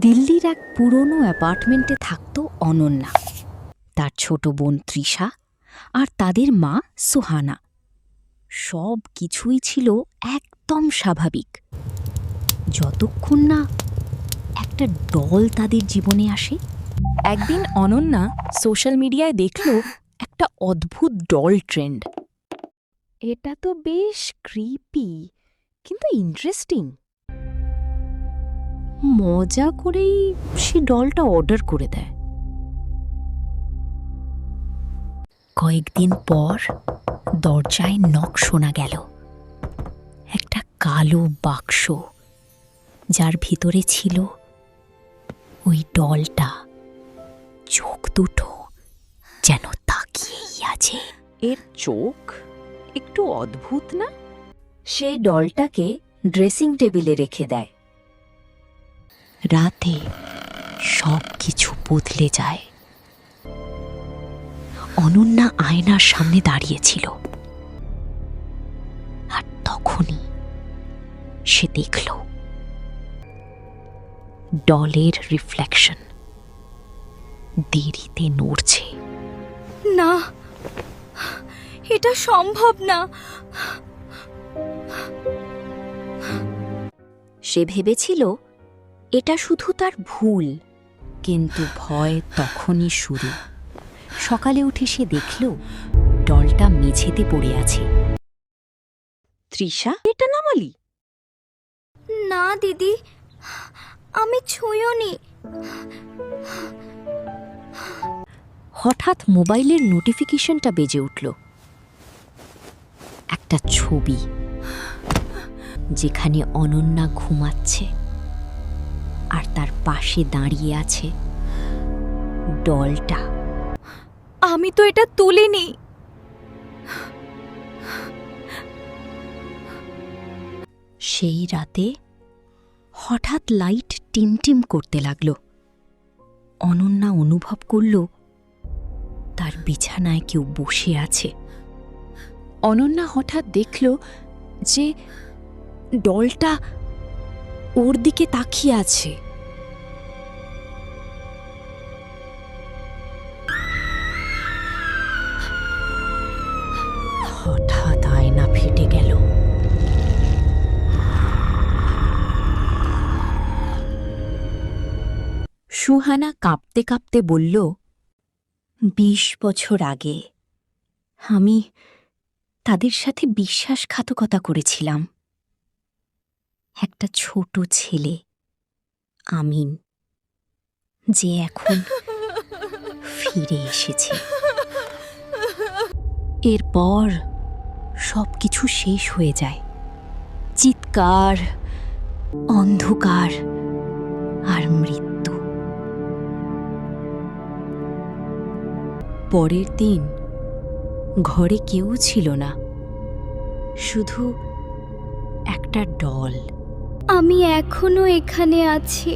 দিল্লির এক পুরনো অ্যাপার্টমেন্টে থাকত অনন্যা, তার ছোট বোন তৃষা আর তাদের মা সুহানা। সব কিছুই ছিল একদম স্বাভাবিক, যতক্ষণ না একটা ডল তাদের জীবনে আসে। একদিন অনন্যা সোশ্যাল মিডিয়ায় দেখল একটা অদ্ভুত ডল ট্রেন্ড। এটা তো বেশ ক্রিপি, কিন্তু ইন্টারেস্টিং। মজা করেই সে ডলটা অর্ডার করে দেয়। কয়েকদিন পর দরজায় নক শোনা গেল। একটা কালো বাক্স, যার ভিতরে ছিল ওই ডলটা। চোখ দুটো যেন তাকিয়েই আছে। এর চোখ একটু অদ্ভুত না? সে ডলটাকে ড্রেসিং টেবিলে রেখে দেয়। রাতে সব কিছু বদলে যায়। অনন্যা আয়নার সামনে দাঁড়িয়েছিল, আর তখনই সে দেখল ডলের রিফ্লেকশন দেরিতে নড়ছে। না, এটা সম্ভব না। সে ভেবেছিল এটা শুধু তার ভুল, কিন্তু ভয় তখনই শুরু। সকালে উঠে সে দেখল ডলটা মেঝেতে পড়ে আছে। তৃষা, এটা নামালি? না দিদি, আমি ছুঁয়োনি। হঠাৎ মোবাইলের নোটিফিকেশনটা বেজে উঠল। একটা ছবি, যেখানে অনন্যা ঘুমাচ্ছে আর তার পাশে দাঁড়িয়ে আছে ডলটা। আমি তো এটা তুলিনি। সেই রাতে হঠাৎ লাইট টিমটিম করতে লাগল। অনন্যা অনুভব করল তার বিছানায় কেউ বসে আছে। অনন্যা হঠাৎ দেখল যে ডলটা ওর দিকে তাকিয়ে আছে। হঠাৎ আয়না ফেটে গেল। সুহানা কাঁপতে কাঁপতে বলল, ২০ বছর আগে আমি তাদের সাথে বিশ্বাসঘাতকতা করেছিলাম। একটা ছোট ছেলে আমিন, যে এখন ফিরে এসেছে। এরপর সবকিছু শেষ হয়ে যায়। চিৎকার, অন্ধকার আর মৃত্যু। পরের দিন ঘরে কেউ ছিল না, শুধু একটা ডল। আমি এখনো এখানে আছি।